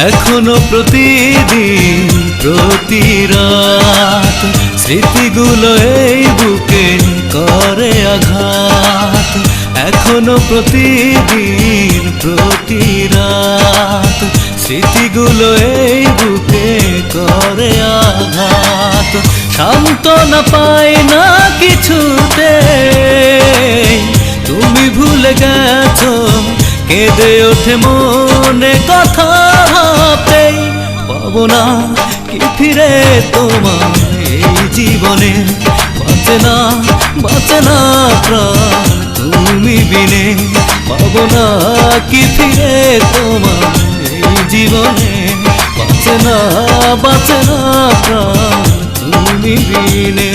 এখনো প্রতিদিন প্রতি রাত স্মৃতিগুলো এই বুকে করে আঘাত। এখনো প্রতিদিন প্রতি রাত স্মৃতিগুলো এই বুকে করে আঘাত। সান্ত্বনা পাই না কিছুতে, তুমি ভুলে গেছো কেঁদে ওঠে মনে কথা ভাবতেই। পাবো না কি ফিরে তোমার এই জীবনে, বাঁচে না প্রাণ তুমি বিনে। পাবো না কি ফিরে তোমার এই জীবনে, বাঁচে না প্রাণ তুমি বিনে।